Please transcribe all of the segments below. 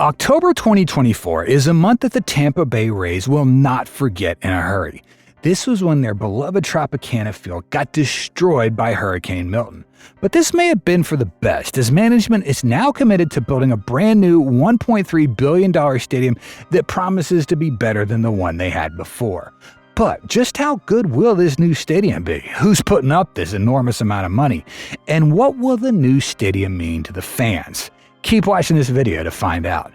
October 2024 is a month that the Tampa Bay Rays will not forget in a hurry. This was when their beloved Tropicana Field got destroyed by Hurricane Milton. But this may have been for the best, as management is now committed to building a brand new $1.3 billion stadium that promises to be better than the one they had before. But just how good will this new stadium be? Who's putting up this enormous amount of money? And what will the new stadium mean to the fans? Keep watching this video to find out.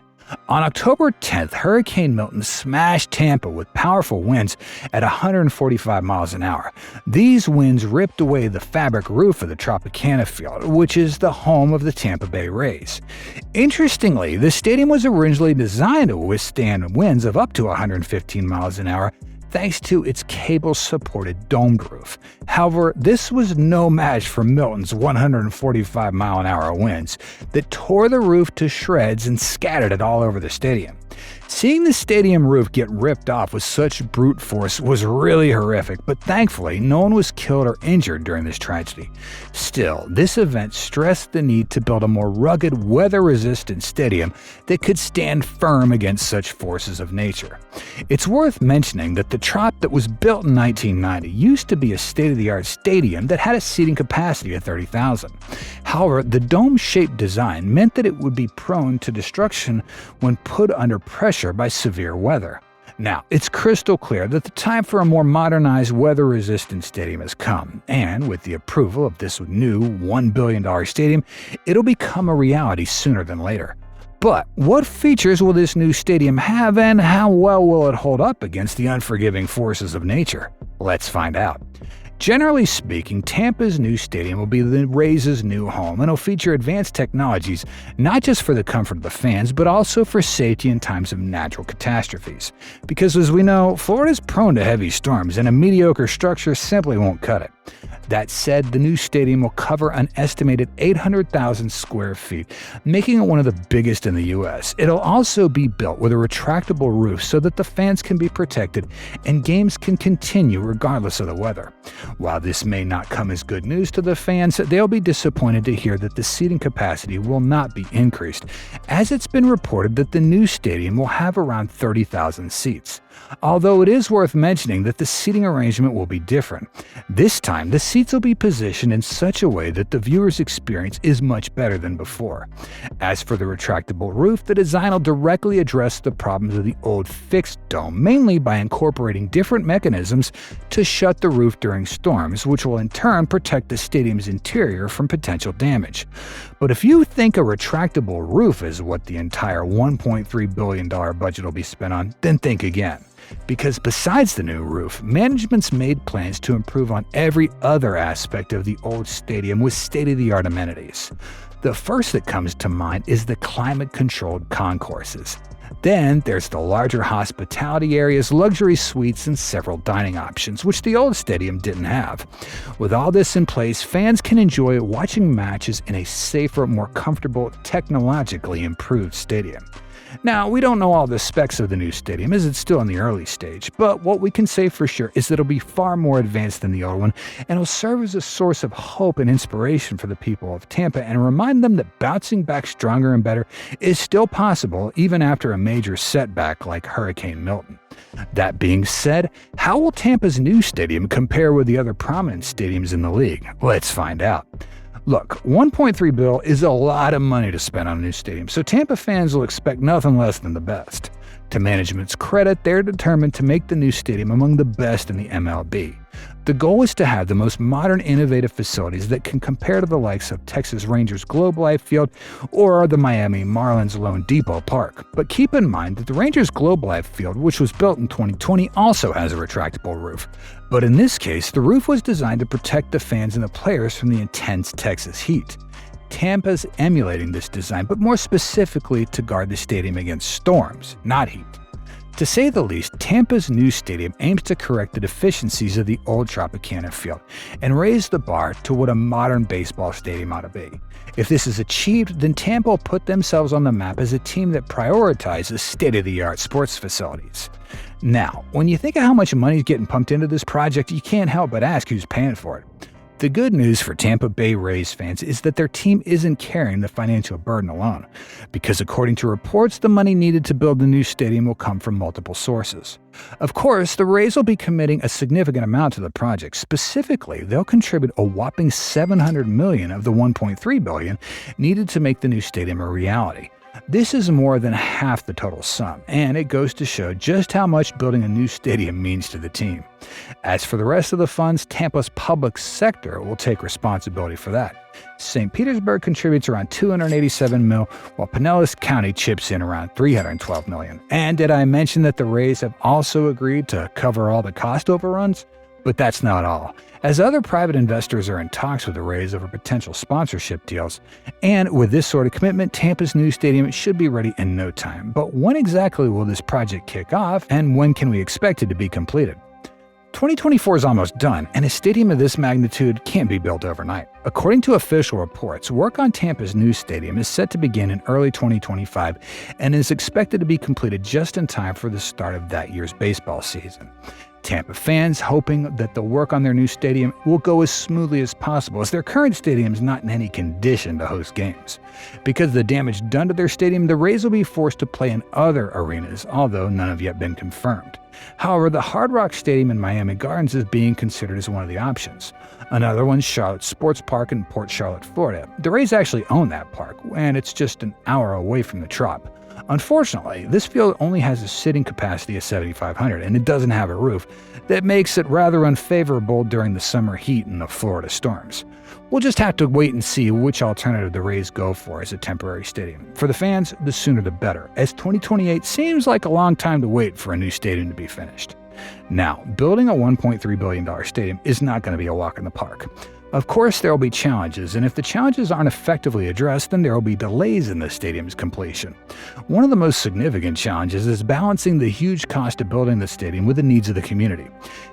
On October 10th, Hurricane Milton smashed Tampa with powerful winds at 145 miles an hour. These winds ripped away the fabric roof of the Tropicana Field, which is the home of the Tampa Bay Rays. Interestingly, the stadium was originally designed to withstand winds of up to 115 miles an hour, thanks to its cable-supported domed roof. However, this was no match for Milton's 145-mile-an-hour winds that tore the roof to shreds and scattered it all over the stadium. Seeing the stadium roof get ripped off with such brute force was really horrific, but thankfully no one was killed or injured during this tragedy. Still, this event stressed the need to build a more rugged, weather-resistant stadium that could stand firm against such forces of nature. It's worth mentioning that the Trop that was built in 1990 used to be a state-of-the-art stadium that had a seating capacity of 30,000. However, the dome-shaped design meant that it would be prone to destruction when put under pressure by severe weather. Now, it's crystal clear that the time for a more modernized, weather-resistant stadium has come, and with the approval of this new $1 billion stadium, it'll become a reality sooner than later. But what features will this new stadium have, and how well will it hold up against the unforgiving forces of nature? Let's find out. Generally speaking, Tampa's new stadium will be the Rays' new home, and will feature advanced technologies not just for the comfort of the fans, but also for safety in times of natural catastrophes. Because as we know, Florida is prone to heavy storms, and a mediocre structure simply won't cut it. That said, the new stadium will cover an estimated 800,000 square feet, making it one of the biggest in the U.S. It'll also be built with a retractable roof so that the fans can be protected and games can continue regardless of the weather. While this may not come as good news to the fans, they'll be disappointed to hear that the seating capacity will not be increased, as it's been reported that the new stadium will have around 30,000 seats. Although it is worth mentioning that the seating arrangement will be different. This time, the seats will be positioned in such a way that the viewer's experience is much better than before. As for the retractable roof, the design will directly address the problems of the old fixed dome, mainly by incorporating different mechanisms to shut the roof during storms, which will in turn protect the stadium's interior from potential damage. But if you think a retractable roof is what the entire $1.3 billion budget will be spent on, then think again. Because besides the new roof, management's made plans to improve on every other aspect of the old stadium with state-of-the-art amenities. The first that comes to mind is the climate-controlled concourses. Then there's the larger hospitality areas, luxury suites, and several dining options, which the old stadium didn't have. With all this in place, fans can enjoy watching matches in a safer, more comfortable, technologically improved stadium. Now, we don't know all the specs of the new stadium as it's still in the early stage, but what we can say for sure is that it'll be far more advanced than the old one, and it'll serve as a source of hope and inspiration for the people of Tampa and remind them that bouncing back stronger and better is still possible even after a major setback like Hurricane Milton. That being said, how will Tampa's new stadium compare with the other prominent stadiums in the league? Let's find out. Look, $1.3 billion is a lot of money to spend on a new stadium, so Tampa fans will expect nothing less than the best. To management's credit, they're determined to make the new stadium among the best in the MLB. The goal is to have the most modern, innovative facilities that can compare to the likes of Texas Rangers Globe Life Field or the Miami Marlins Lone Depot Park. But keep in mind that the Rangers Globe Life Field, which was built in 2020, also has a retractable roof. But in this case, the roof was designed to protect the fans and the players from the intense Texas heat. Tampa's emulating this design, but more specifically to guard the stadium against storms, not heat. To say the least, Tampa's new stadium aims to correct the deficiencies of the old Tropicana Field and raise the bar to what a modern baseball stadium ought to be. If this is achieved, then Tampa will put themselves on the map as a team that prioritizes state-of-the-art sports facilities. Now, when you think of how much money is getting pumped into this project, you can't help but ask who's paying for it. The good news for Tampa Bay Rays fans is that their team isn't carrying the financial burden alone, because according to reports, the money needed to build the new stadium will come from multiple sources. Of course, the Rays will be committing a significant amount to the project. Specifically, they'll contribute a whopping $700 million of the $1.3 billion needed to make the new stadium a reality. This is more than half the total sum, and it goes to show just how much building a new stadium means to the team. As for the rest of the funds, Tampa's public sector will take responsibility for that. St. Petersburg contributes around $287 million, while Pinellas County chips in around $312 million. And did I mention that the Rays have also agreed to cover all the cost overruns? But that's not all, as other private investors are in talks with the Rays over potential sponsorship deals. And with this sort of commitment, Tampa's new stadium should be ready in no time. But when exactly will this project kick off, and when can we expect it to be completed? 2024 is almost done, and a stadium of this magnitude can't be built overnight. According to official reports, work on Tampa's new stadium is set to begin in early 2025 and is expected to be completed just in time for the start of that year's baseball season. Tampa fans hoping that the work on their new stadium will go as smoothly as possible, as their current stadium is not in any condition to host games. Because of the damage done to their stadium, the Rays will be forced to play in other arenas, although none have yet been confirmed. However, the Hard Rock Stadium in Miami Gardens is being considered as one of the options. Another one's Charlotte Sports Park in Port Charlotte, Florida. The Rays actually own that park, and it's just an hour away from the Trop. Unfortunately, this field only has a sitting capacity of 7,500, and it doesn't have a roof. That makes it rather unfavorable during the summer heat and the Florida storms. We'll just have to wait and see which alternative the Rays go for as a temporary stadium. For the fans, the sooner the better, as 2028 seems like a long time to wait for a new stadium to be finished. Now, building a $1.3 billion stadium is not going to be a walk in the park. Of course, there will be challenges, and if the challenges aren't effectively addressed, then there will be delays in the stadium's completion. One of the most significant challenges is balancing the huge cost of building the stadium with the needs of the community.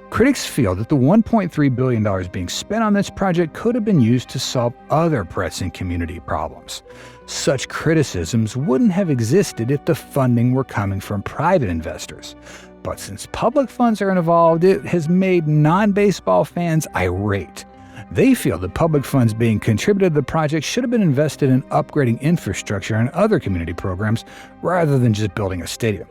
Critics feel that the $1.3 billion being spent on this project could have been used to solve other pressing community problems. Such criticisms wouldn't have existed if the funding were coming from private investors. But since public funds are involved, it has made non-baseball fans irate. They feel the public funds being contributed to the project should have been invested in upgrading infrastructure and other community programs rather than just building a stadium.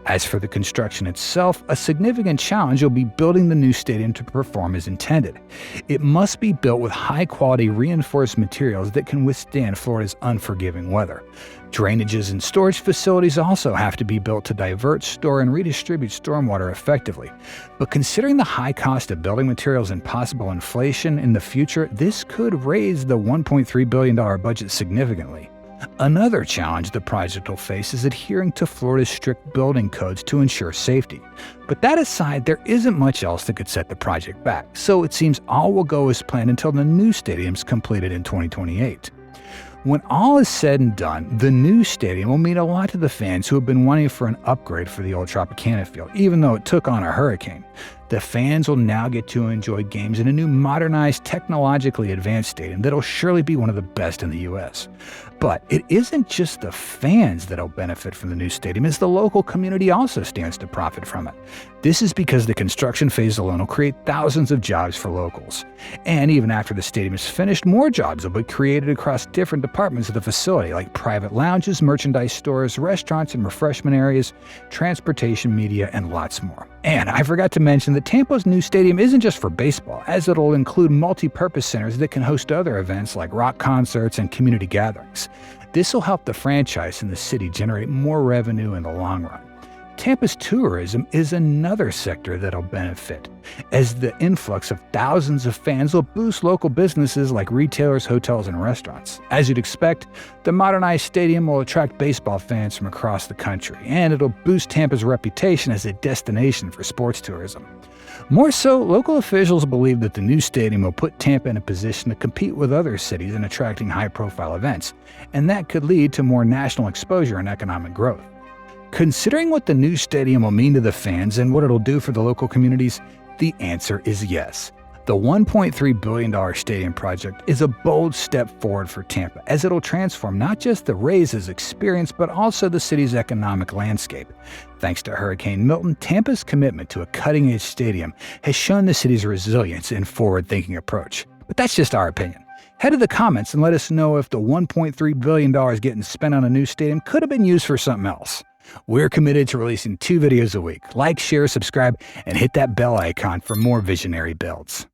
As for the construction itself, a significant challenge will be building the new stadium to perform as intended. It must be built with high-quality reinforced materials that can withstand Florida's unforgiving weather. Drainages and storage facilities also have to be built to divert, store, and redistribute stormwater effectively. But considering the high cost of building materials and possible inflation in the future, this could raise the $1.3 billion budget significantly. Another challenge the project will face is adhering to Florida's strict building codes to ensure safety. But that aside, there isn't much else that could set the project back, so it seems all will go as planned until the new stadium's completed in 2028. When all is said and done, the new stadium will mean a lot to the fans who have been wanting for an upgrade for the old Tropicana Field, even though it took on a hurricane. The fans will now get to enjoy games in a new modernized, technologically advanced stadium that'll surely be one of the best in the U.S. But it isn't just the fans that'll benefit from the new stadium, as the local community also stands to profit from it. This is because the construction phase alone will create thousands of jobs for locals. And even after the stadium is finished, more jobs will be created across different departments of the facility, like private lounges, merchandise stores, restaurants and refreshment areas, transportation, media, and lots more. And I forgot to mention that Tampa's new stadium isn't just for baseball, as it'll include multi-purpose centers that can host other events like rock concerts and community gatherings. This will help the franchise and the city generate more revenue in the long run. Tampa's tourism is another sector that'll benefit, as the influx of thousands of fans will boost local businesses like retailers, hotels, and restaurants. As you'd expect, the modernized stadium will attract baseball fans from across the country, and it'll boost Tampa's reputation as a destination for sports tourism. More so, local officials believe that the new stadium will put Tampa in a position to compete with other cities in attracting high-profile events, and that could lead to more national exposure and economic growth. Considering what the new stadium will mean to the fans and what it'll do for the local communities, the answer is yes. The $1.3 billion stadium project is a bold step forward for Tampa, as it'll transform not just the Rays' experience, but also the city's economic landscape. Thanks to Hurricane Milton, Tampa's commitment to a cutting-edge stadium has shown the city's resilience and forward-thinking approach. But that's just our opinion. Head to the comments and let us know if the $1.3 billion getting spent on a new stadium could have been used for something else. We're committed to releasing 2 videos a week. Like, share, subscribe, and hit that bell icon for more visionary builds.